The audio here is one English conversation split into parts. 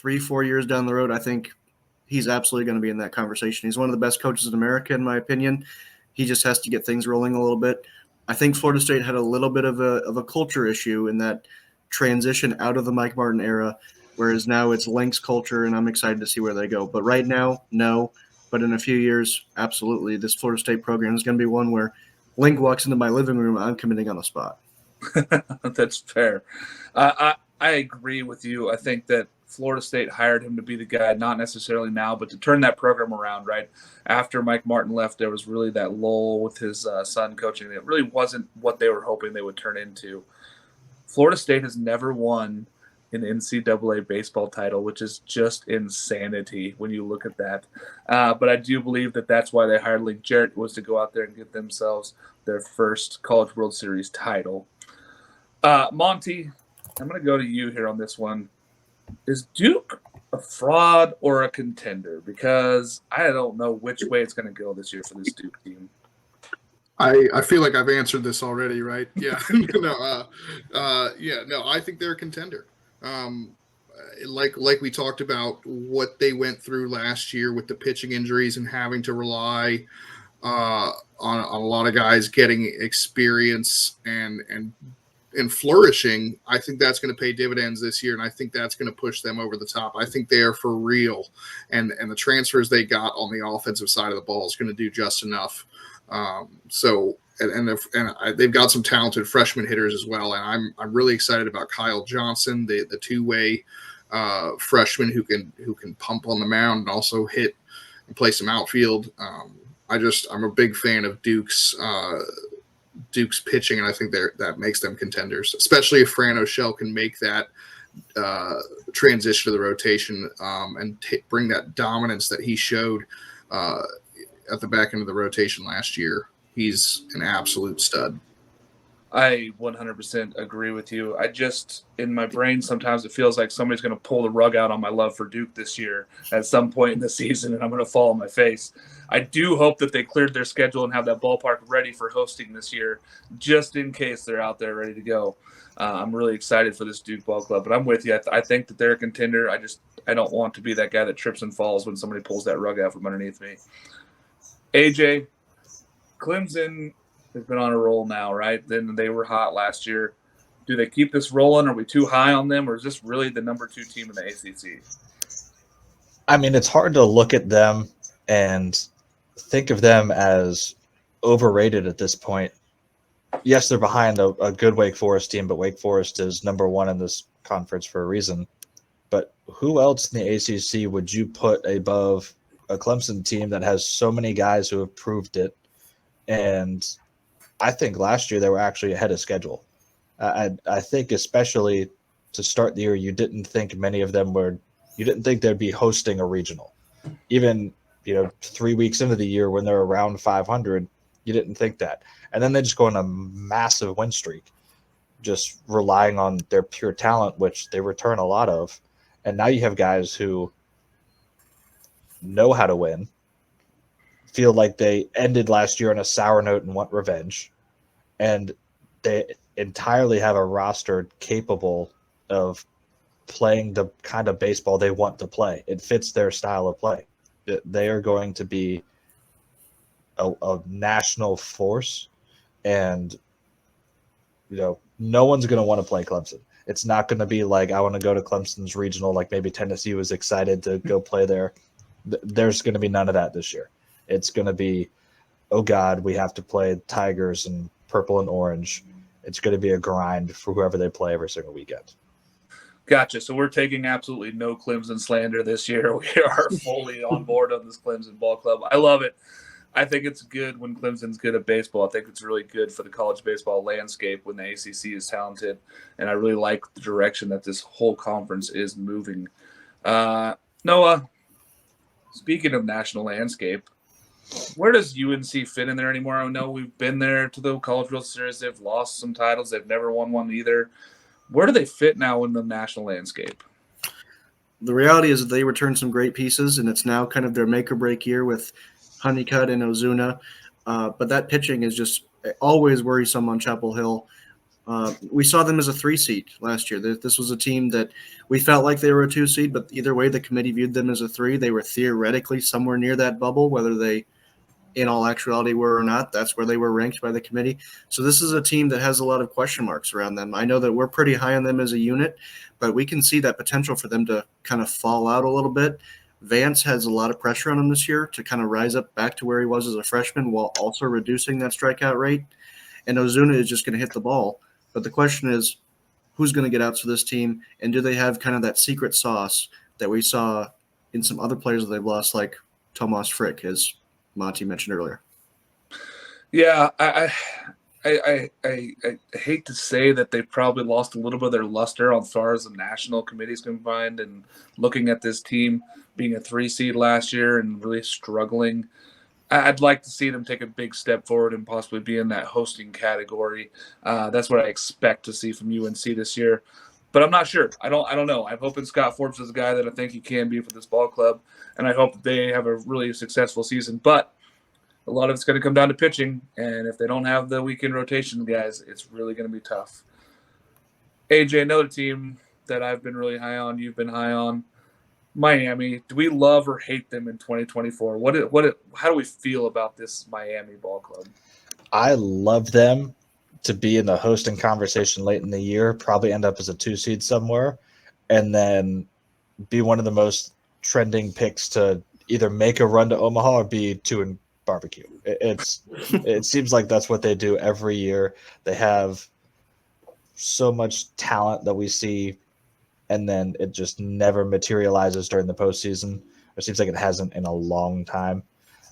3-4 years down the road, I think he's absolutely going to be in that conversation. He's one of the best coaches in America, in my opinion. He just has to get things rolling a little bit. I think Florida State had a little bit of a culture issue in that transition out of the Mike Martin era, whereas now it's Link's culture, and I'm excited to see where they go. But right now, no. But in a few years, absolutely. This Florida State program is going to be one where Link walks into my living room, I'm committing on the spot. That's fair. I agree with you. I think that Florida State hired him to be the guy, not necessarily now, but to turn that program around, right? After Mike Martin left, there was really that lull with his son coaching. It really wasn't what they were hoping they would turn into. Florida State has never won an NCAA baseball title, which is just insanity when you look at that. But I do believe that that's why they hired Link Jarrett, was to go out there and get themselves their first College World Series title. Monty, I'm going to go to you here on this one. Is Duke a fraud or a contender? Because I don't know which way it's going to go this year for this Duke team. I feel like I've answered this already, right? Yeah. No, I think they're a contender. Like we talked about what they went through last year with the pitching injuries and having to rely on a lot of guys getting experience and flourishing. I think that's going to pay dividends this year, and I think that's going to push them over the top. I think they are for real, and the transfers they got on the offensive side of the ball is going to do just enough. They've got some talented freshman hitters as well, and I'm really excited about Kyle Johnson, the two-way freshman who can pump on the mound and also hit and play some outfield. I'm a big fan of Duke's pitching, and I think that makes them contenders, especially if Fran O'Shell can make that transition to the rotation and bring that dominance that he showed at the back end of the rotation last year. He's an absolute stud. I 100% agree with you. In my brain, sometimes it feels like somebody's going to pull the rug out on my love for Duke this year at some point in the season, and I'm going to fall on my face. I do hope that they cleared their schedule and have that ballpark ready for hosting this year, just in case they're out there ready to go. I'm really excited for this Duke ball club, but I'm with you. I think that they're a contender. I don't want to be that guy that trips and falls when somebody pulls that rug out from underneath me. AJ, Clemson has been on a roll now, right? Then they were hot last year. Do they keep this rolling? Are we too high on them, or is this really the number 2 team in the ACC? I mean, it's hard to look at them and think of them as overrated at this point. Yes, they're behind a good Wake Forest team, but Wake Forest is number 1 in this conference for a reason. But who else in the ACC would you put above a Clemson team that has so many guys who have proved it? And I think last year they were actually ahead of schedule. I think especially to start the year, you didn't think many of them were – you didn't think they'd be hosting a regional. Even, 3 weeks into the year when they're around 500, you didn't think that. And then they just go on a massive win streak, just relying on their pure talent, which they return a lot of. And now you have guys who know how to win, feel like they ended last year on a sour note and want revenge, and they entirely have a roster capable of playing the kind of baseball they want to play. It fits their style of play. They are going to be a national force, and no one's going to want to play Clemson. It's not going to be like, I want to go to Clemson's regional, like maybe Tennessee was excited to go play there. There's going to be none of that this year. It's going to be, oh God, we have to play Tigers and purple and orange. It's going to be a grind for whoever they play every single weekend. Gotcha. So we're taking absolutely no Clemson slander this year. We are fully on board on this Clemson ball club. I love it. I think it's good when Clemson's good at baseball. I think it's really good for the college baseball landscape when the ACC is talented. And I really like the direction that this whole conference is moving. Noah, speaking of national landscape, where does UNC fit in there anymore? I know we've been there to the College World Series. They've lost some titles. They've never won one either. Where do they fit now in the national landscape? The reality is that they returned some great pieces, and it's now kind of their make-or-break year with Honeycutt and Ozuna. But that pitching is just always worrisome on Chapel Hill. We saw them as a 3 seed last year. This was a team that we felt like they were a 2 seed, but either way, the committee viewed them as a 3. They were theoretically somewhere near that bubble, whether they in all actuality were or not. That's where they were ranked by the committee. So this is a team that has a lot of question marks around them. I know that we're pretty high on them as a unit, but we can see that potential for them to kind of fall out a little bit. Vance has a lot of pressure on him this year to kind of rise up back to where he was as a freshman while also reducing that strikeout rate. And Ozuna is just going to hit the ball. But the question is, who's going to get outs for this team? And do they have kind of that secret sauce that we saw in some other players that they've lost, like Tomas Frick, as Monty mentioned earlier? Yeah, I hate to say that they've probably lost a little bit of their luster as far as the national committees combined, and looking at this team being a 3 seed last year and really struggling. I'd like to see them take a big step forward and possibly be in that hosting category. That's what I expect to see from UNC this year, but I'm not sure. I don't know. I'm hoping Scott Forbes is a guy that I think he can be for this ball club, and I hope they have a really successful season. But a lot of it's going to come down to pitching, and if they don't have the weekend rotation guys, it's really going to be tough. AJ, another team that I've been really high on, you've been high on, Miami. Do we love or hate them in 2024? How do we feel about this Miami ball club? I love them to be in the hosting conversation late in the year, probably end up as a 2 seed somewhere, and then be one of the most trending picks to either make a run to Omaha or be 2 in barbecue. It seems like that's what they do every year. They have so much talent that we see, and then it just never materializes during the postseason. It seems like it hasn't in a long time.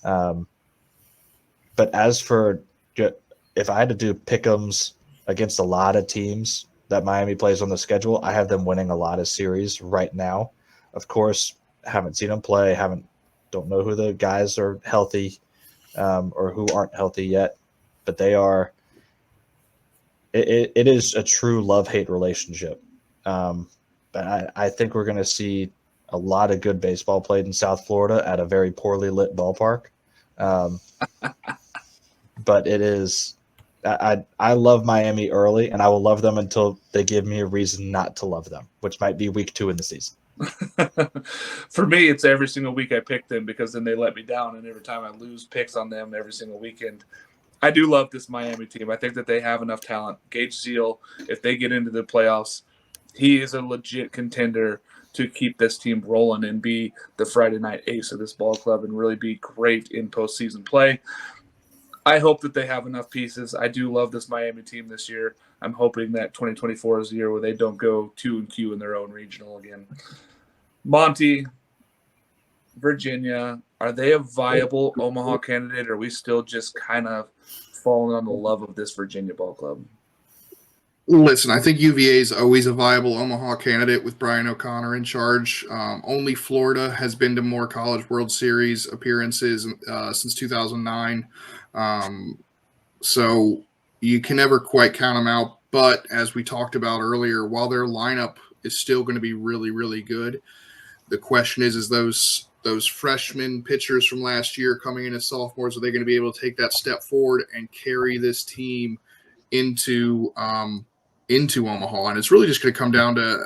But as for if I had to do pick'ems against a lot of teams that Miami plays on the schedule, I have them winning a lot of series right now. Of course, haven't seen them play, don't know who the guys are healthy or who aren't healthy yet, but they are. It is a true love-hate relationship. But I think we're going to see a lot of good baseball played in South Florida at a very poorly lit ballpark. But it is I love Miami early, and I will love them until they give me a reason not to love them, which might be week 2 in the season. For me, it's every single week I pick them, because then they let me down, and every time I lose picks on them every single weekend. I do love this Miami team. I think that they have enough talent. Gage Zeal, if they get into the playoffs, he is a legit contender to keep this team rolling and be the Friday night ace of this ball club and really be great in postseason play. I hope that they have enough pieces. I do love this Miami team this year. I'm hoping that 2024 is the year where they don't go 2-Q in their own regional again. Monty, Virginia, are they a viable Omaha candidate, or are we still just kind of falling on the love of this Virginia ball club? Listen, I think UVA is always a viable Omaha candidate with Brian O'Connor in charge. Only Florida has been to more College World Series appearances since 2009. So you can never quite count them out. But as we talked about earlier, while their lineup is still going to be really, really good, the question is those freshman pitchers from last year coming in as sophomores, are they going to be able to take that step forward and carry this team into Omaha? And it's really just going to come down to,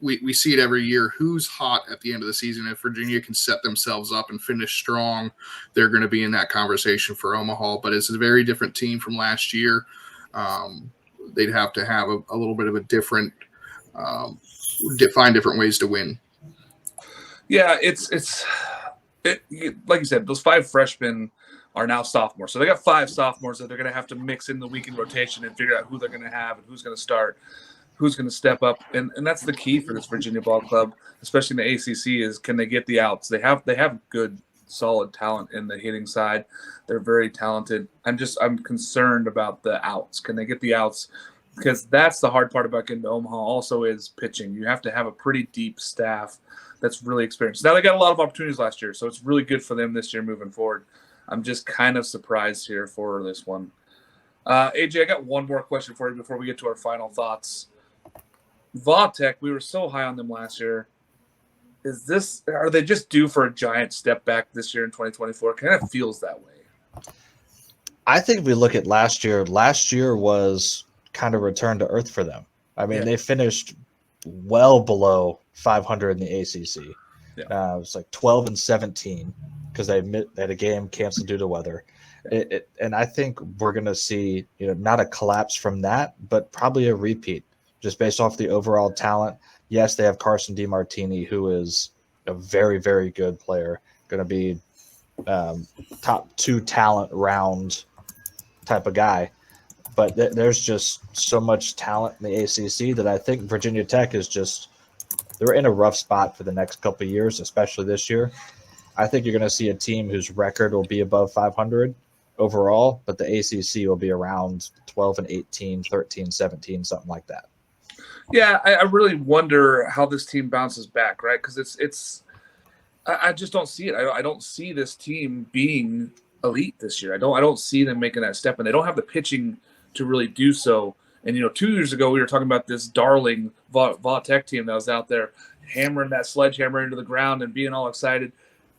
we see it every year, who's hot at the end of the season. If Virginia can set themselves up and finish strong, they're going to be in that conversation for Omaha. But it's a very different team from last year. They'd have to have a little bit of a different, find different ways to win. Yeah, it's like you said, those 5 freshmen are now sophomores. So they got 5 sophomores that they're going to have to mix in the weekend rotation and figure out who they're going to have and who's going to start, who's going to step up. And that's the key for this Virginia ball club, especially in the ACC, is can they get the outs? They have good, solid talent in the hitting side. They're very talented. I'm concerned about the outs. Can they get the outs? Because that's the hard part about getting to Omaha also is pitching. You have to have a pretty deep staff that's really experienced. Now, they got a lot of opportunities last year, so it's really good for them this year moving forward. I'm just kind of surprised here for this one. AJ, I got one more question for you before we get to our final thoughts. Vautech, we were so high on them last year. Are they just due for a giant step back this year in 2024? It kind of feels that way. I think if we look at last year was kind of return to earth for them. I mean, Yeah. they finished well below 500 in the ACC. Yeah. It was like 12-17 because they had a game canceled due to weather. And I think we're going to see, not a collapse from that, but probably a repeat just based off the overall talent. Yes, they have Carson DiMartini, who is a very, very good player, going to be top 2 talent round type of guy. But there's just so much talent in the ACC that I think Virginia Tech is they're in a rough spot for the next couple of years, especially this year. I think you're going to see a team whose record will be above 500 overall, but the ACC will be around 12-18, 13-17, something like that. Yeah, I really wonder how this team bounces back, right? Because I just don't see it. I don't see this team being elite this year. I don't see them making that step, and they don't have the pitching to really do so. And 2 years ago we were talking about this darling Va Tech team that was out there hammering that sledgehammer into the ground and being all excited.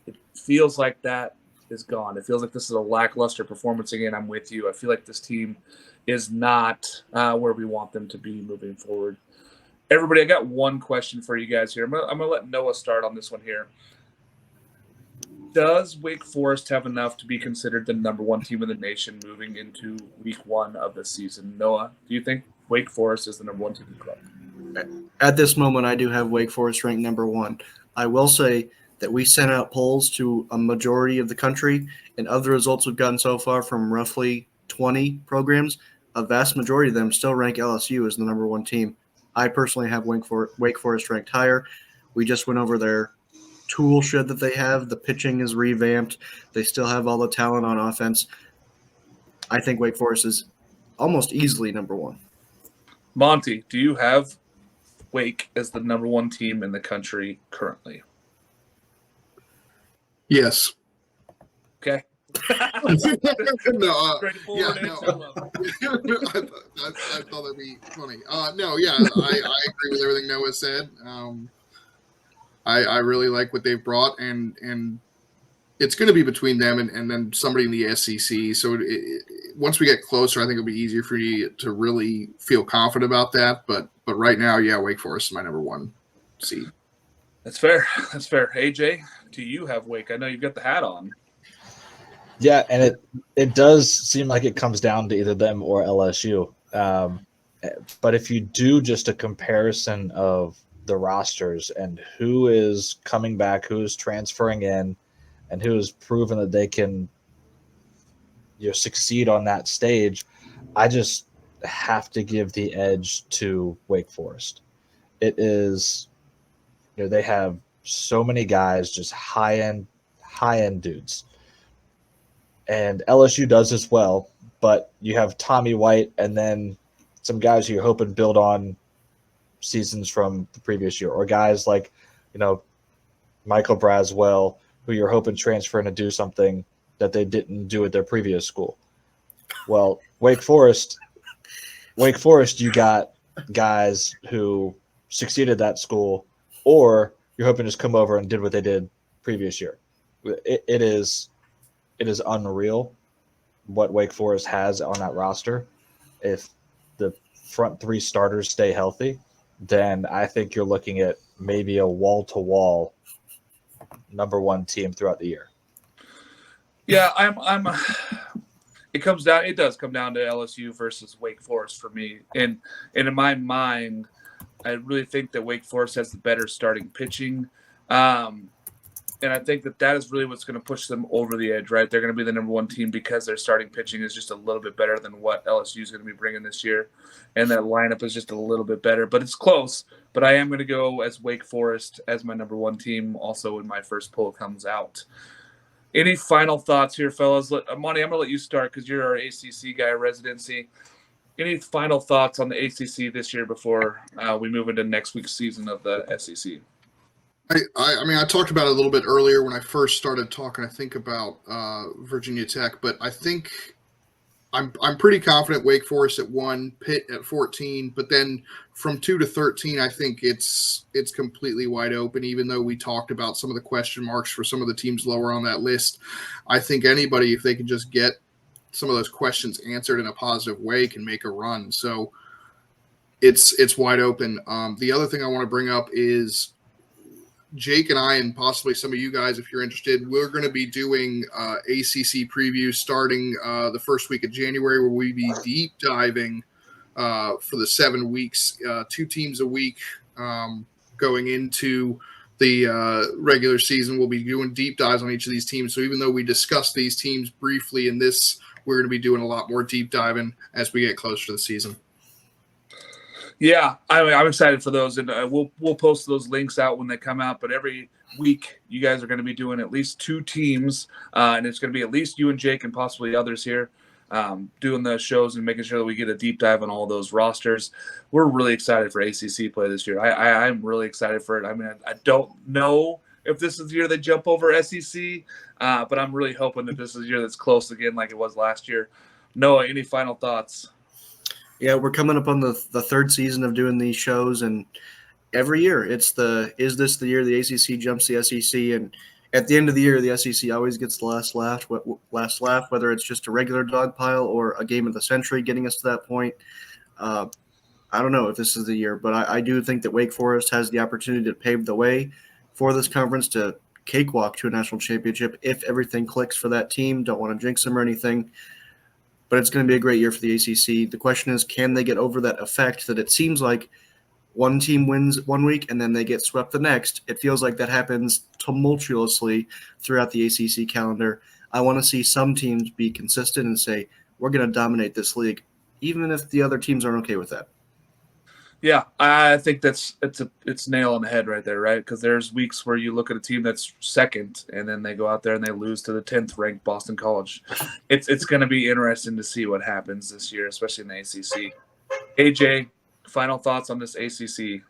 It feels like that is gone. It feels like this is a lackluster performance again. I'm with you. I feel like this team is not where we want them to be moving forward. Everybody, I got one question for you guys here. I'm gonna let Noah start on this one here. Does Wake Forest have enough to be considered the number 1 team in the nation moving into week 1 of the season? Noah, do you think Wake Forest is the number 1 team in the club? At this moment, I do have Wake Forest ranked number 1. I will say that we sent out polls to a majority of the country, and of the results we've gotten so far from roughly 20 programs, a vast majority of them still rank LSU as the number 1 team. I personally have Wake Forest ranked higher. We just went over their tool shed that they have. The pitching is revamped. They still have all the talent on offense. I think Wake Forest is almost easily number 1. Monty, do you have Wake as the number 1 team in the country currently? Yes. Okay. No, Straightforward answer. I love it. I thought that'd be funny. No, yeah, I agree with everything Noah said. I really like what they've brought, and it's going to be between them and then somebody in the SEC. So once we get closer, I think it'll be easier for you to really feel confident about that. But right now, yeah, Wake Forest is my number 1 seed. That's fair. That's fair. AJ, do you have Wake? I know you've got the hat on. Yeah, and it does seem like it comes down to either them or LSU. But if you do just a comparison of the rosters and who is coming back, who is transferring in, and who has proven that they can succeed on that stage, I just have to give the edge to Wake Forest. It is, they have so many guys, just high end dudes. And LSU does as well, but you have Tommy White and then some guys who you're hoping build on seasons from the previous year, or guys like, Michael Braswell, who you're hoping transfer in to do something that they didn't do at their previous school. Well, Wake Forest, you got guys who succeeded at that school, or you're hoping to just come over and did what they did previous year. It is unreal what Wake Forest has on that roster. If the front 3 starters stay healthy, then I think you're looking at maybe a wall-to-wall number 1 team throughout the year. Yeah, it does come down to LSU versus Wake Forest for me. And in my mind, I really think that Wake Forest has the better starting pitching. And I think that is really what's going to push them over the edge, right? They're going to be the number 1 team because their starting pitching is just a little bit better than what LSU is going to be bringing this year. And that lineup is just a little bit better. But it's close. But I am going to go as Wake Forest as my number 1 team also when my first poll comes out. Any final thoughts here, fellas? Monty, I'm going to let you start because you're our ACC guy, residency. Any final thoughts on the ACC this year before we move into next week's season of the SEC? I mean, I talked about it a little bit earlier when I first started talking, I think, about Virginia Tech, but I think I'm pretty confident Wake Forest at 1, Pitt at 14, but then from 2 to 13, I think it's completely wide open. Even though we talked about some of the question marks for some of the teams lower on that list, I think anybody, if they can just get some of those questions answered in a positive way, can make a run. So it's wide open. The other thing I want to bring up is Jake and I, and possibly some of you guys, if you're interested, we're going to be doing ACC previews starting the first week of January, where we be deep diving for the 7 weeks, 2 teams a week going into the regular season. We'll be doing deep dives on each of these teams. So even though we discussed these teams briefly in this, we're going to be doing a lot more deep diving as we get closer to the season. Yeah, I'm excited for those, and we'll post those links out when they come out. But every week, you guys are going to be doing at least 2 teams, and it's going to be at least you and Jake and possibly others here doing the shows and making sure that we get a deep dive on all those rosters. We're really excited for ACC play this year. I'm really excited for it. I mean, I don't know if this is the year they jump over SEC, but I'm really hoping that this is a year that's close again like it was last year. Noah, any final thoughts? Yeah, we're coming up on the 3rd season of doing these shows, and every year is this the year the ACC jumps the SEC? And at the end of the year, the SEC always gets the last laugh, whether it's just a regular dog pile or a game of the century getting us to that point. I don't know if this is the year, but I do think that Wake Forest has the opportunity to pave the way for this conference to cakewalk to a national championship if everything clicks for that team. Don't want to jinx them or anything. But it's going to be a great year for the ACC. The question is, can they get over that effect that it seems like one team wins one week and then they get swept the next? It feels like that happens tumultuously throughout the ACC calendar. I want to see some teams be consistent and say, we're going to dominate this league, even if the other teams aren't okay with that. Yeah, I think it's nail on the head right there, right? Because there's weeks where you look at a team that's second, and then they go out there and they lose to the 10th ranked Boston College. It's going to be interesting to see what happens this year, especially in the ACC. AJ, final thoughts on this ACC?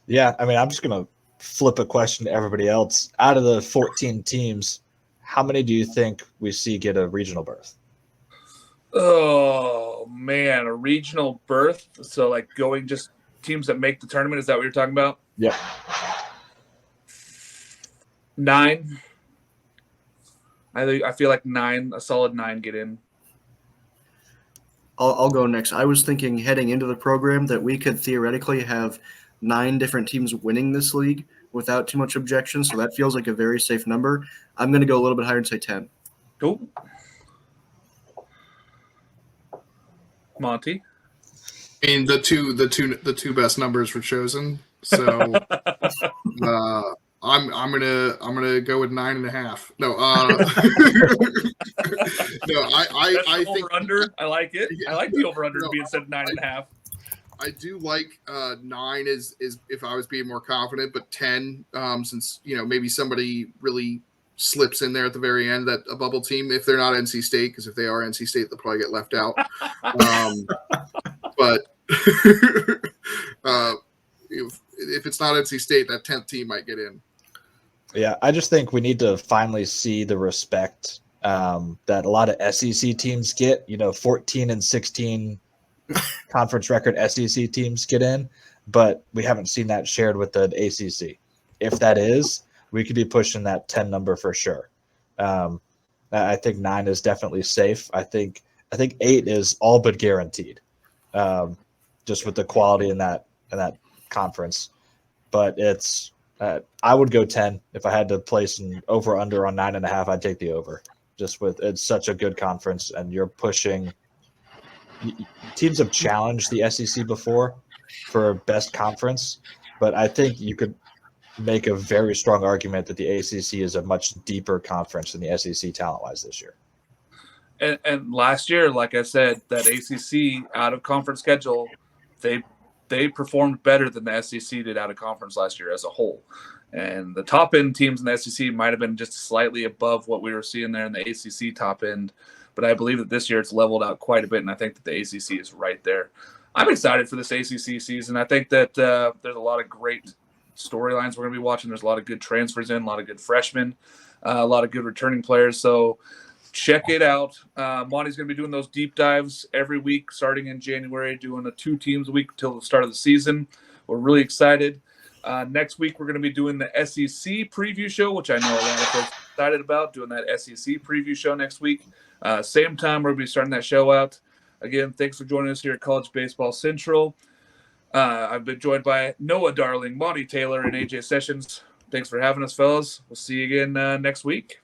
Yeah, I mean, I'm just going to flip a question to everybody else. Out of the 14 teams, how many do you think we see get a regional berth? Oh, man, a regional berth? So, like, going just teams that make the tournament, is that what you're talking about? Yep. 9. I feel like 9, a solid 9 get in. I'll go next. I was thinking heading into the program that we could theoretically have 9 different teams winning this league without too much objection, so that feels like a very safe number. I'm going to go a little bit higher and say 10. Cool. Monty? And the two best numbers were chosen. So I'm gonna go with 9.5. No, no, I think over under. I like it. I like the over under to be instead of 9.5. I do like 9 is if I was being more confident, but 10 since maybe somebody really slips in there at the very end, that a bubble team, if they're not NC State, because if they are NC State, they'll probably get left out. But if it's not NC State, that 10th team might get in. Yeah, I just think we need to finally see the respect that a lot of SEC teams get. 14 and 16 conference record SEC teams get in, but we haven't seen that shared with the ACC. If that is, we could be pushing that 10 number for sure. I think 9 is definitely safe. I think 8 is all but guaranteed, just with the quality in that conference. But it's I would go 10 if I had to place an over under on 9.5. I'd take the over. Just with it's such a good conference, and you're pushing. Teams have challenged the SEC before for best conference, but I think you could make a very strong argument that the ACC is a much deeper conference than the SEC talent-wise this year. And last year, like I said, that ACC out of conference schedule, they performed better than the SEC did out of conference last year as a whole. And the top end teams in the SEC might have been just slightly above what we were seeing there in the ACC top end. But I believe that this year it's leveled out quite a bit, and I think that the ACC is right there. I'm excited for this ACC season. I think that there's a lot of great storylines we're going to be watching. There's a lot of good transfers in, a lot of good freshmen, a lot of good returning players. So check it out. Monty's going to be doing those deep dives every week starting in January, doing 2 teams a week until the start of the season. We're really excited. Next week, we're going to be doing the SEC preview show, which I know a lot of folks are excited about, doing that SEC preview show next week. Same time, we're going to be starting that show out. Again, thanks for joining us here at College Baseball Central. I've been joined by Noah Darling, Monty Taylor, and AJ Sessions. Thanks for having us, fellas. We'll see you again next week.